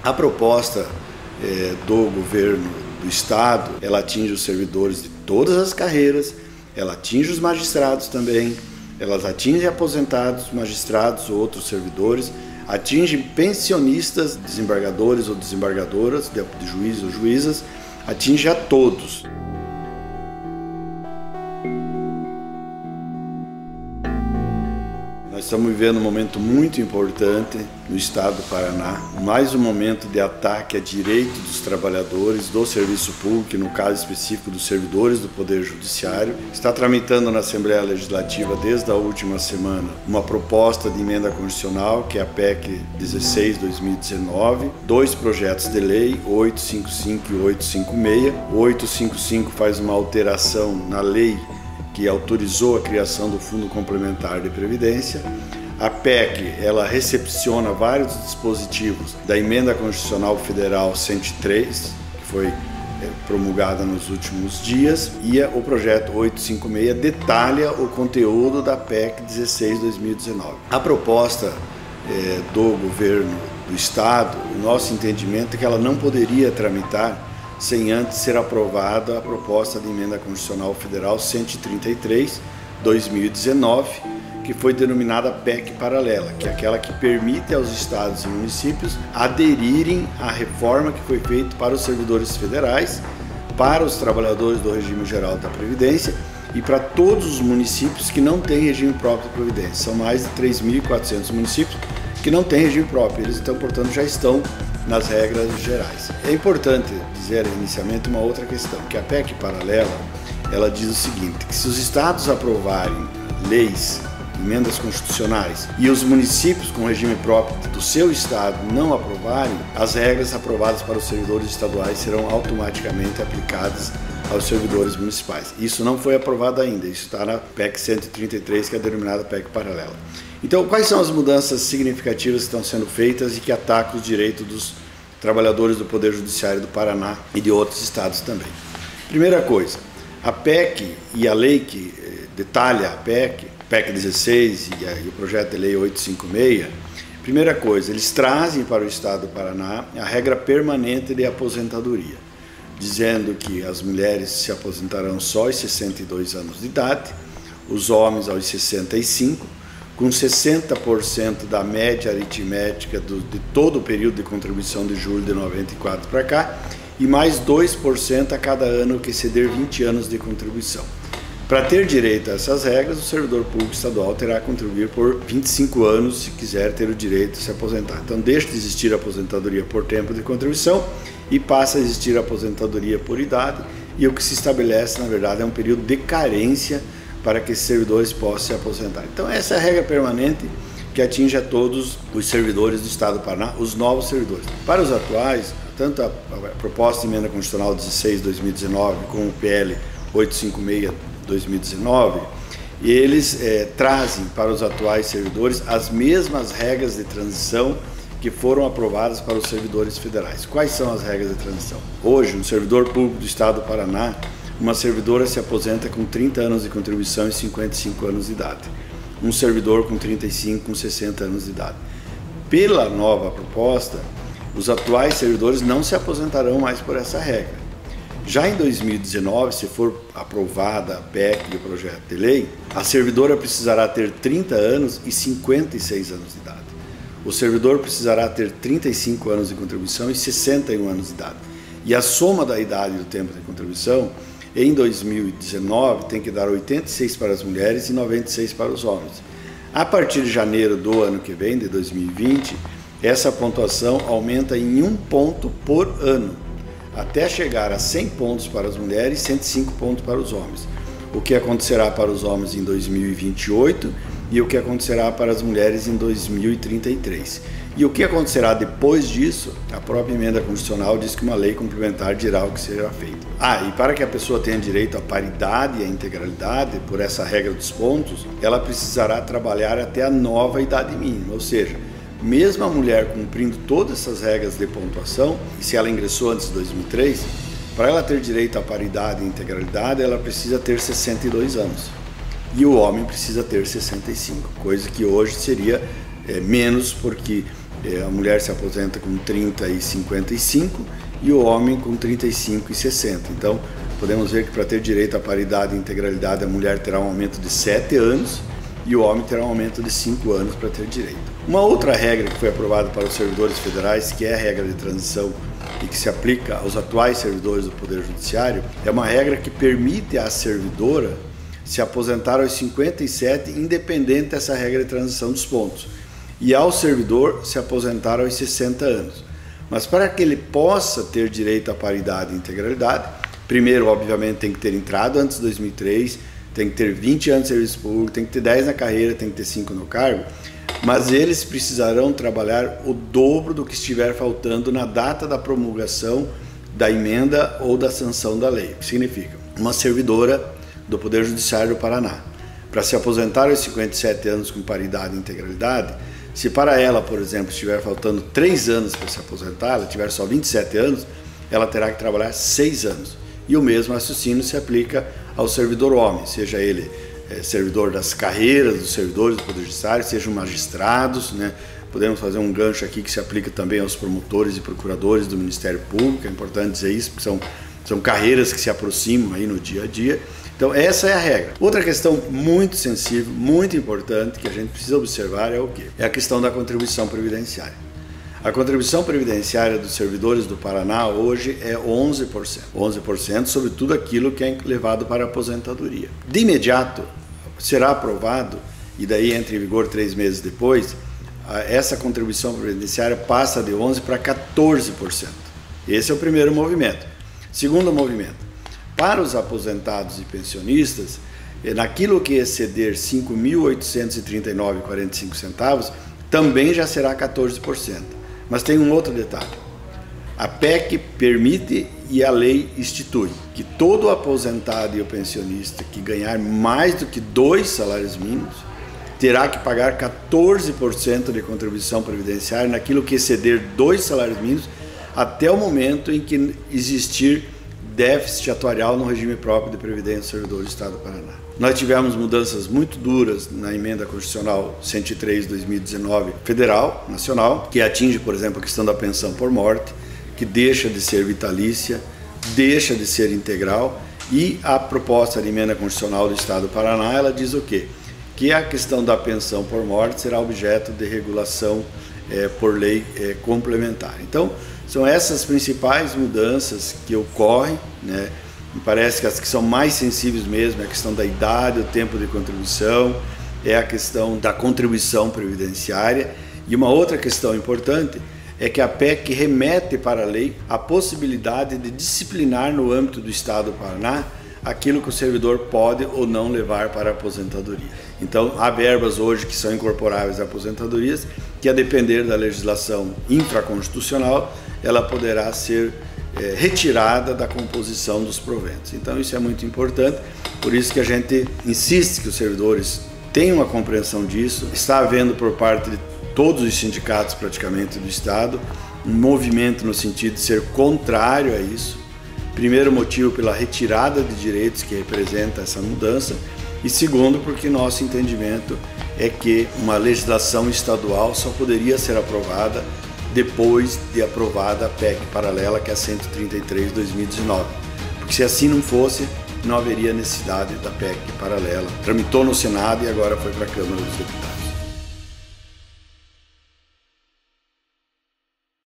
A proposta do governo do Estado, ela atinge os servidores de todas as carreiras, ela atinge os magistrados também, elas atingem aposentados, magistrados ou outros servidores, atinge pensionistas, desembargadores ou desembargadoras, de juízes ou juízas, atinge a todos. Nós estamos vivendo um momento muito importante no estado do Paraná, mais um momento de ataque a direito dos trabalhadores do serviço público, no caso específico dos servidores do Poder Judiciário. Está tramitando na Assembleia Legislativa desde a última semana uma proposta de emenda constitucional, que é a PEC 16/2019, dois projetos de lei, 855 e 856. O 855 faz uma alteração na lei que autorizou a criação do Fundo Complementar de Previdência. A PEC, ela recepciona vários dispositivos da Emenda Constitucional Federal 103, que foi promulgada nos últimos dias, e o projeto 856 detalha o conteúdo da PEC 16/2019. A proposta do governo do Estado, o nosso entendimento é que ela não poderia tramitar sem antes ser aprovada a proposta de Emenda Constitucional Federal 133/2019, que foi denominada PEC paralela, que é aquela que permite aos estados e municípios aderirem à reforma que foi feita para os servidores federais, para os trabalhadores do regime geral da Previdência e para todos os municípios que não têm regime próprio de Previdência. São mais de 3.400 municípios que não têm regime próprio, eles então, portanto, já estão nas regras gerais. É importante dizer inicialmente uma outra questão, que a PEC paralela, ela diz o seguinte, que se os estados aprovarem leis, emendas constitucionais, e os municípios com regime próprio do seu estado não aprovarem, as regras aprovadas para os servidores estaduais serão automaticamente aplicadas aos servidores municipais. Isso não foi aprovado ainda, isso está na PEC 133, que é a denominada PEC paralela. Então, quais são as mudanças significativas que estão sendo feitas e que atacam os direitos dos trabalhadores do Poder Judiciário do Paraná e de outros estados também? Primeira coisa, a PEC e a lei que detalha a PEC 16 e o projeto de lei 856, primeira coisa, eles trazem para o estado do Paraná a regra permanente de aposentadoria, dizendo que as mulheres se aposentarão só aos 62 anos de idade, os homens aos 65, com 60% da média aritmética de todo o período de contribuição de julho de 94 para cá, e mais 2% a cada ano que exceder 20 anos de contribuição. Para ter direito a essas regras, o servidor público estadual terá que contribuir por 25 anos se quiser ter o direito de se aposentar. Então deixa de existir a aposentadoria por tempo de contribuição e passa a existir a aposentadoria por idade, e o que se estabelece, na verdade, é um período de carência para que esses servidores possam se aposentar. Então essa é a regra permanente que atinge a todos os servidores do Estado do Paraná, os novos servidores. Para os atuais, tanto a proposta de emenda constitucional 16/2019 como o PL 856/2019, eles trazem para os atuais servidores as mesmas regras de transição que foram aprovadas para os servidores federais. Quais são as regras de transição? Hoje, um servidor público do Estado do Paraná, uma servidora se aposenta com 30 anos de contribuição e 55 anos de idade. Um servidor com 35, com 60 anos de idade. Pela nova proposta, os atuais servidores não se aposentarão mais por essa regra. Já em 2019, se for aprovada a PEC e o projeto de lei, a servidora precisará ter 30 anos e 56 anos de idade. O servidor precisará ter 35 anos de contribuição e 61 anos de idade. E a soma da idade e do tempo de contribuição, em 2019, tem que dar 86 para as mulheres e 96 para os homens. A partir de janeiro do ano que vem, de 2020, essa pontuação aumenta em 1 ponto por ano, até chegar a 100 pontos para as mulheres e 105 pontos para os homens. O que acontecerá para os homens em 2028 e o que acontecerá para as mulheres em 2033. E o que acontecerá depois disso, a própria emenda constitucional diz que uma lei complementar dirá o que será feito. E para que a pessoa tenha direito à paridade e à integralidade, por essa regra dos pontos, ela precisará trabalhar até a nova idade mínima, ou seja, mesmo a mulher cumprindo todas essas regras de pontuação, e se ela ingressou antes de 2003, para ela ter direito à paridade e integralidade, ela precisa ter 62 anos. E o homem precisa ter 65, coisa que hoje seria menos, porque A mulher se aposenta com 30 e 55 e o homem com 35 e 60. Então, podemos ver que para ter direito à paridade e integralidade, a mulher terá um aumento de 7 anos e o homem terá um aumento de 5 anos para ter direito. Uma outra regra que foi aprovada para os servidores federais, que é a regra de transição e que se aplica aos atuais servidores do Poder Judiciário, é uma regra que permite à servidora se aposentar aos 57, independente dessa regra de transição dos pontos, e ao servidor se aposentar aos 60 anos. Mas para que ele possa ter direito à paridade e integralidade, primeiro, obviamente, tem que ter entrado antes de 2003, tem que ter 20 anos de serviço público, tem que ter 10 na carreira, tem que ter 5 no cargo, mas eles precisarão trabalhar o dobro do que estiver faltando na data da promulgação da emenda ou da sanção da lei. O que significa? Uma servidora do Poder Judiciário do Paraná, para se aposentar aos 57 anos com paridade e integralidade, se para ela, por exemplo, estiver faltando 3 anos para se aposentar, ela tiver só 27 anos, ela terá que trabalhar 6 anos. E o mesmo raciocínio se aplica ao servidor homem, seja ele servidor das carreiras, dos servidores do Poder Judiciário, sejam magistrados, né? Podemos fazer um gancho aqui que se aplica também aos promotores e procuradores do Ministério Público, é importante dizer isso, porque são carreiras que se aproximam aí no dia a dia. Então essa é a regra. Outra questão muito sensível, muito importante, que a gente precisa observar é o quê? É a questão da contribuição previdenciária. A contribuição previdenciária dos servidores do Paraná hoje é 11%. 11% sobre tudo aquilo que é levado para a aposentadoria. De imediato será aprovado, e daí entra em vigor 3 meses depois, essa contribuição previdenciária passa de 11% para 14%. Esse é o primeiro movimento. Segundo movimento, para os aposentados e pensionistas, naquilo que exceder R$ 5.839,45, também já será 14%. Mas tem um outro detalhe. A PEC permite e a lei institui que todo aposentado e o pensionista que ganhar mais do que 2 salários mínimos terá que pagar 14% de contribuição previdenciária naquilo que exceder 2 salários mínimos até o momento em que existir déficit atuarial no regime próprio de previdência do servidor do Estado do Paraná. Nós tivemos mudanças muito duras na emenda constitucional 103 de 2019 federal, nacional, que atinge, por exemplo, a questão da pensão por morte, que deixa de ser vitalícia, deixa de ser integral, e a proposta de emenda constitucional do Estado do Paraná, ela diz o quê? Que a questão da pensão por morte será objeto de regulação por lei complementar. Então, são essas principais mudanças que ocorrem, né? Me parece que as que são mais sensíveis mesmo é a questão da idade, o tempo de contribuição, é a questão da contribuição previdenciária, e uma outra questão importante é que a PEC remete para a lei a possibilidade de disciplinar no âmbito do Estado do Paraná aquilo que o servidor pode ou não levar para a aposentadoria. Então, há verbas hoje que são incorporáveis a aposentadorias, que a depender da legislação infraconstitucional, ela poderá ser retirada da composição dos proventos. Então isso é muito importante, por isso que a gente insiste que os servidores tenham a compreensão disso. Está havendo por parte de todos os sindicatos praticamente do Estado um movimento no sentido de ser contrário a isso. Primeiro motivo pela retirada de direitos que representa essa mudança, e segundo porque nosso entendimento é que uma legislação estadual só poderia ser aprovada depois de aprovada a PEC paralela, que é a 133 de 2019. Porque se assim não fosse, não haveria necessidade da PEC paralela. Tramitou no Senado e agora foi para a Câmara dos Deputados.